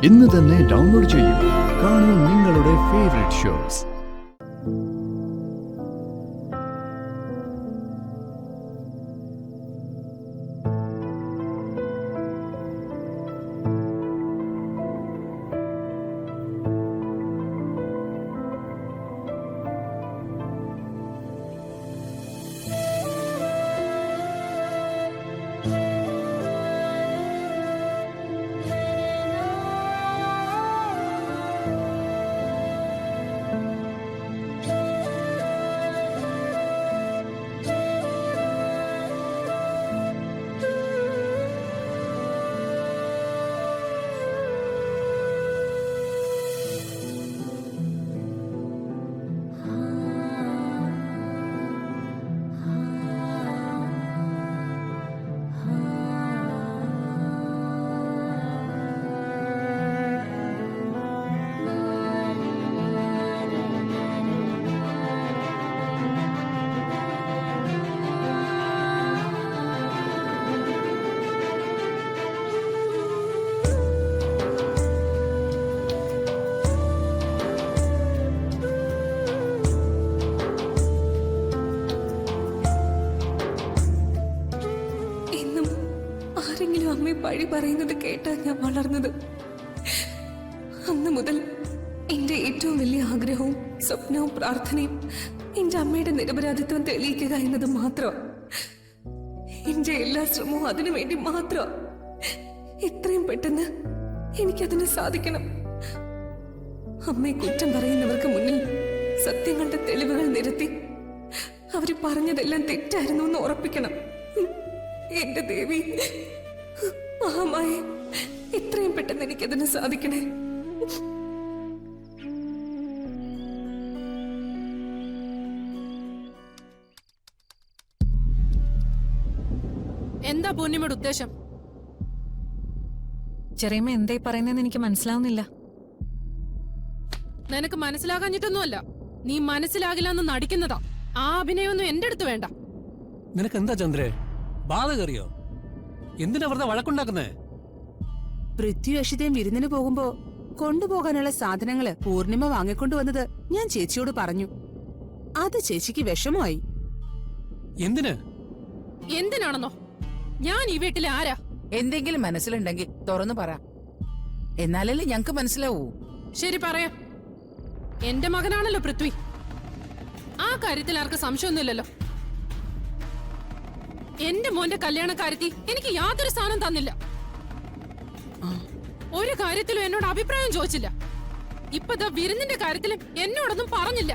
ഇന്ന് തന്നെ ഡൗൺലോഡ് ചെയ്യൂ. കാണൂ നിങ്ങളുടെ ഫേവറേറ്റ് ഷോസ്. അമ്മ പഴി പറയുന്നത് കേട്ടാ ഞാൻ വളർന്നത്. അന്ന് മുതൽ എന്റെ ഏറ്റവും വലിയ ആഗ്രഹവും സ്വപ്നവും പ്രാർത്ഥനയും എന്റെ അമ്മയുടെ നിരപരാധിത്വം തെളിയിക്കുക എന്നത് മാത്രം. എന്റെ എല്ലാ ശ്രമവും അതിനു വേണ്ടി മാത്രം. എത്രയും പെട്ടെന്ന് എനിക്കതിന് സാധിക്കണം. അമ്മയെ കുറ്റം പറയുന്നവർക്ക് മുന്നിൽ സത്യങ്ങളുടെ തെളിവുകൾ നിരത്തി അവര് പറഞ്ഞതെല്ലാം തെറ്റായിരുന്നു എന്ന് ഉറപ്പിക്കണം. എന്റെ ദേവി, മഹാമായ, എത്രയും പെട്ടെന്ന് എനിക്കതിന് സാധിക്കണേ. എന്താ പൂർണിമയുടെ ഉദ്ദേശം? ചെറിയമ്മ എന്തായി പറയുന്നതെന്ന് എനിക്ക് മനസ്സിലാവുന്നില്ല. നിനക്ക് മനസ്സിലാകാഞ്ഞിട്ടൊന്നുമല്ല, നീ മനസ്സിലാകില്ല എന്ന് നടിക്കുന്നതാ. ആ അഭിനയൊന്നും എന്റെ അടുത്ത് വേണ്ട. നിനക്ക് എന്താ ചന്ദ്രേ, ബാധ കയറിയോ? എന്തിനാ വെറുതെ വഴക്കുണ്ടാക്കുന്നേ? പൃഥ്വി അക്ഷിതയും വിരുന്നിന് പോകുമ്പോ കൊണ്ടുപോകാനുള്ള സാധനങ്ങള് പൂർണിമ വാങ്ങിക്കൊണ്ടുവന്നത് ഞാൻ ചേച്ചിയോട് പറഞ്ഞു. അത് ചേച്ചിക്ക് വിഷമമായി. എന്തിന്? എന്തിനാണെന്നോ? ഞാൻ ഈ വീട്ടിലെ ആരാ? എന്തെങ്കിലും മനസ്സിലുണ്ടെങ്കിൽ തുറന്നു പറ, എന്നാലല്ലേ ഞങ്ങക്ക് മനസ്സിലാവൂ. ശരി, പറയാം. എന്റെ മകനാണല്ലോ പൃഥ്വി. ആ കാര്യത്തിൽ ആർക്ക് സംശയമൊന്നുമില്ലല്ലോ. എന്റെ മോന്റെ കല്യാണക്കാര്യത്തിൽ എനിക്ക് യാതൊരു സ്ഥാനം തന്നില്ല. ഒരു കാര്യത്തിലും എന്നോട് അഭിപ്രായം ചോദിച്ചില്ല. ഇപ്പതാ വിരുന്നിന്റെ കാര്യത്തിലും എന്നോടൊന്നും പറഞ്ഞില്ല.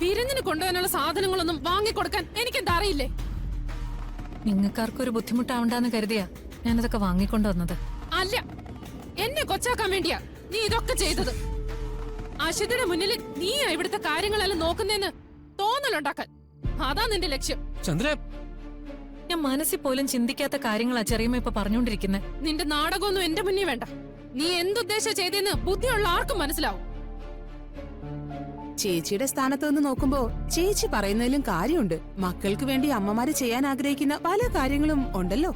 വിരുന്നിന് കൊണ്ടുപോകാനുള്ള സാധനങ്ങളൊന്നും വാങ്ങിക്കൊടുക്കാൻ എനിക്കെന്താ അറിയില്ലേ? നിങ്ങൾക്കാർക്കൊരു ബുദ്ധിമുട്ടാവണ്ടെന്ന് കരുതിയാ ഞാനതൊക്കെ വാങ്ങിക്കൊണ്ടുവന്നത്. അല്ല, എന്നെ കൊച്ചാക്കാൻ വേണ്ടിയാ നീ ഇതൊക്കെ ചെയ്തത്. അശ്വതിയുടെ മുന്നിൽ നീയാ ഇവിടുത്തെ കാര്യങ്ങളെല്ലാം നോക്കുന്നേന്ന് തോന്നലുണ്ടാക്കാൻ. അതാ നിന്റെ ലക്ഷ്യം. ചന്ദ്ര, ഞാൻ മനസ്സിൽ പോലും ചിന്തിക്കാത്ത കാര്യങ്ങളാ ചെറിയമ്മ ഇപ്പൊ പറഞ്ഞുകൊണ്ടിരിക്കുന്നത്. നിന്റെ നാടകമൊന്നും എന്റെ മുന്നിൽ വേണ്ട. നീ എന്തുദ്ദേശം ചെയ്തെന്ന് ബുദ്ധിയുള്ള ആർക്കും മനസ്സിലാവും. ചേച്ചിയുടെ സ്ഥാനത്ത് നിന്ന് നോക്കുമ്പോ ചേച്ചി പറയുന്നതിലും കാര്യമുണ്ട്. മക്കൾക്ക് വേണ്ടി അമ്മമാര് ചെയ്യാൻ ആഗ്രഹിക്കുന്ന പല കാര്യങ്ങളും ഉണ്ടല്ലോ.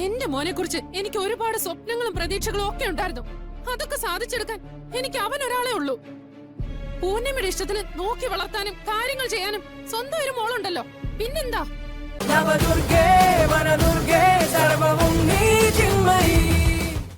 എന്റെ മോനെ കുറിച്ച് എനിക്ക് ഒരുപാട് സ്വപ്നങ്ങളും പ്രതീക്ഷകളും ഒക്കെ ഉണ്ടായിരുന്നു. അതൊക്കെ സാധിച്ചെടുക്കാൻ എനിക്ക് അവനൊരാളെ ഉള്ളൂ. പൂർണിമയുടെ ഇഷ്ടത്തിന് നോക്കി വളർത്താനും കാര്യങ്ങൾ ചെയ്യാനും സ്വന്തം ഒരു മോളുണ്ടല്ലോ. പിന്നെന്താ? നവദുർഗേ വനദുർഗേ സർവവും നീ ചിന്മയി.